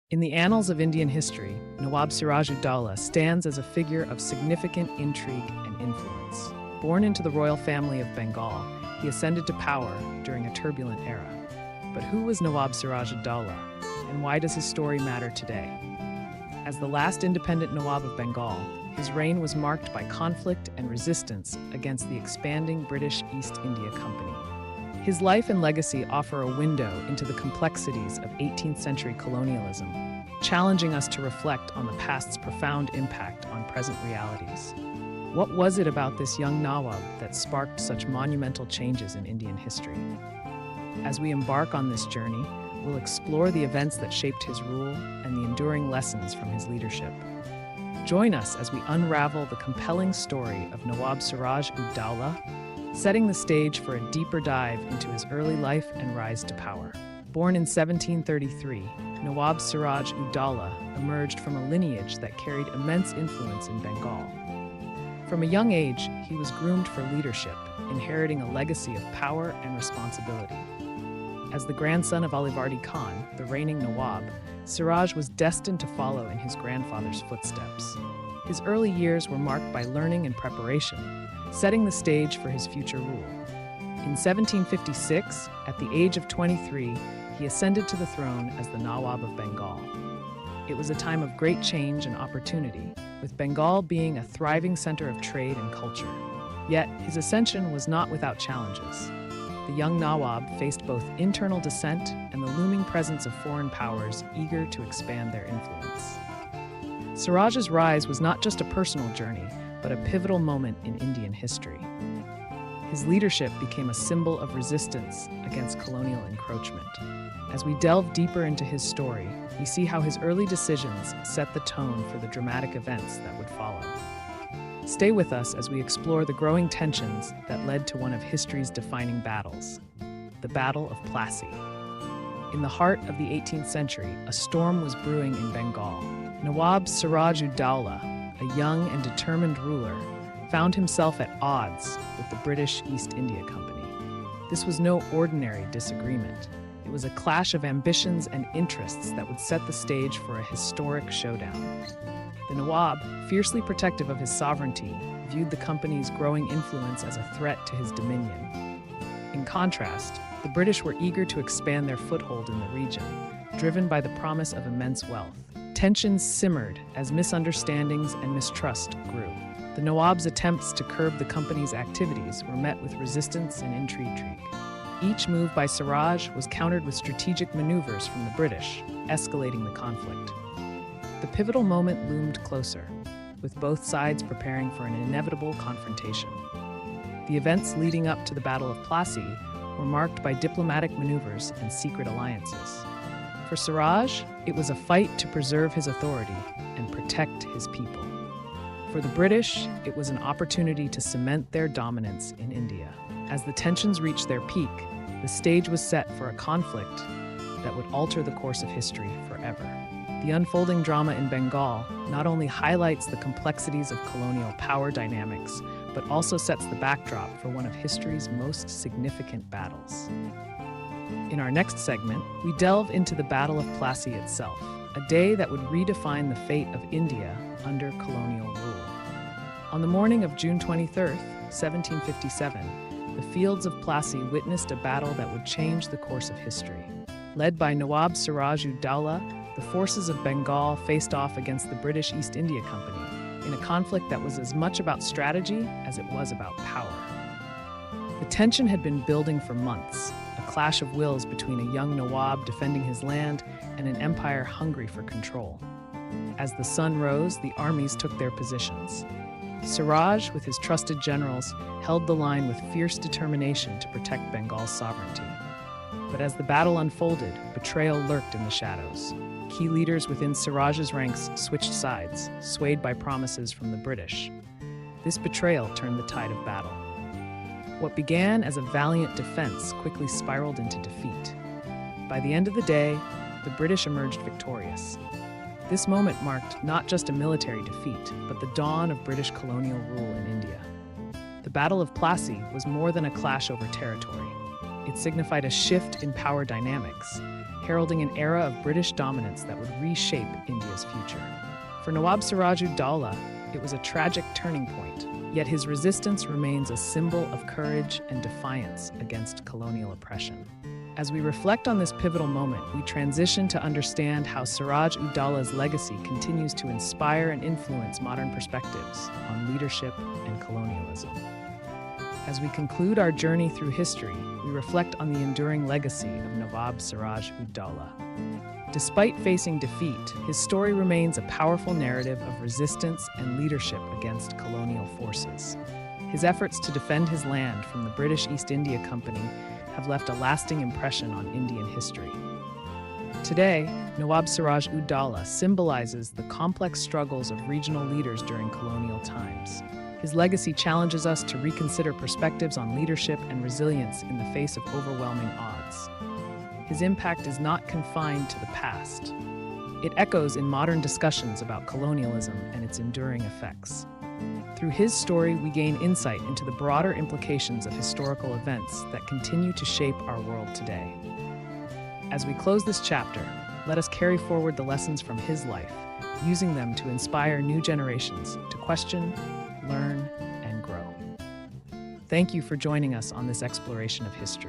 In the annals of Indian history, Nawab Siraj ud-Daulah stands as a figure of significant intrigue and influence. Born into the royal family of Bengal, he ascended to power during a turbulent era. But who was Nawab Siraj ud-Daulah, and why does his story matter today? As the last independent Nawab of Bengal, his reign was marked by conflict and resistance against the expanding British East India Company. His life and legacy offer a window into the complexities of 18th century colonialism, challenging us to reflect on the past's profound impact on present realities. What was it about this young Nawab that sparked such monumental changes in Indian history? As we embark on this journey, we'll explore the events that shaped his rule and the enduring lessons from his leadership. Join us as we unravel the compelling story of Nawab Siraj ud-Daulah, setting the stage for a deeper dive into his early life and rise to power. Born in 1733, Nawab Siraj ud-Daulah emerged from a lineage that carried immense influence in Bengal. From a young age, he was groomed for leadership, inheriting a legacy of power and responsibility. As the grandson of Alivardi Khan, the reigning Nawab, Siraj was destined to follow in his grandfather's footsteps. His early years were marked by learning and preparation, setting the stage for his future rule. In 1756, at the age of 23, he ascended to the throne as the Nawab of Bengal. It was a time of great change and opportunity, with Bengal being a thriving center of trade and culture. Yet, his ascension was not without challenges. The young Nawab faced both internal dissent and the looming presence of foreign powers eager to expand their influence. Siraj's rise was not just a personal journey, but a pivotal moment in Indian history. His leadership became a symbol of resistance against colonial encroachment. As we delve deeper into his story, we see how his early decisions set the tone for the dramatic events that would follow. Stay with us as we explore the growing tensions that led to one of history's defining battles, the Battle of Plassey. In the heart of the 18th century, a storm was brewing in Bengal. Nawab Siraj ud-Daulah, a young and determined ruler, found himself at odds with the British East India Company. This was no ordinary disagreement. It was a clash of ambitions and interests that would set the stage for a historic showdown. The Nawab, fiercely protective of his sovereignty, viewed the company's growing influence as a threat to his dominion. In contrast, the British were eager to expand their foothold in the region, driven by the promise of immense wealth. Tensions simmered as misunderstandings and mistrust grew. The Nawab's attempts to curb the company's activities were met with resistance and intrigue. Each move by Siraj was countered with strategic maneuvers from the British, escalating the conflict. The pivotal moment loomed closer, with both sides preparing for an inevitable confrontation. The events leading up to the Battle of Plassey were marked by diplomatic maneuvers and secret alliances. For Siraj, it was a fight to preserve his authority and protect his people. For the British, it was an opportunity to cement their dominance in India. As the tensions reached their peak, the stage was set for a conflict that would alter the course of history forever. The unfolding drama in Bengal not only highlights the complexities of colonial power dynamics, but also sets the backdrop for one of history's most significant battles. In our next segment, we delve into the Battle of Plassey itself, a day that would redefine the fate of India under colonial rule. On the morning of June 23, 1757, the fields of Plassey witnessed a battle that would change the course of history. Led by Nawab Siraj ud-Daulah, the forces of Bengal faced off against the British East India Company in a conflict that was as much about strategy as it was about power. The tension had been building for months, a clash of wills between a young Nawab defending his land and an empire hungry for control. As the sun rose, the armies took their positions. Siraj, with his trusted generals, held the line with fierce determination to protect Bengal's sovereignty. But as the battle unfolded, betrayal lurked in the shadows. Key leaders within Siraj's ranks switched sides, swayed by promises from the British. This betrayal turned the tide of battle. What began as a valiant defense quickly spiraled into defeat. By the end of the day, the British emerged victorious. This moment marked not just a military defeat, but the dawn of British colonial rule in India. The Battle of Plassey was more than a clash over territory. It signified a shift in power dynamics, heralding an era of British dominance that would reshape India's future. For Nawab Siraj ud-Daulah, it was a tragic turning point, yet his resistance remains a symbol of courage and defiance against colonial oppression. As we reflect on this pivotal moment, we transition to understand how Siraj ud-Daulah's legacy continues to inspire and influence modern perspectives on leadership and colonialism. As we conclude our journey through history, we reflect on the enduring legacy of Nawab Siraj ud-Daulah. Despite facing defeat, his story remains a powerful narrative of resistance and leadership against colonial forces. His efforts to defend his land from the British East India Company have left a lasting impression on Indian history. Today, Nawab Siraj ud-Daulah symbolizes the complex struggles of regional leaders during colonial times. His legacy challenges us to reconsider perspectives on leadership and resilience in the face of overwhelming odds. His impact is not confined to the past. It echoes in modern discussions about colonialism and its enduring effects. Through his story, we gain insight into the broader implications of historical events that continue to shape our world today. As we close this chapter, let us carry forward the lessons from his life, using them to inspire new generations to question, learn, and grow. Thank you for joining us on this exploration of history.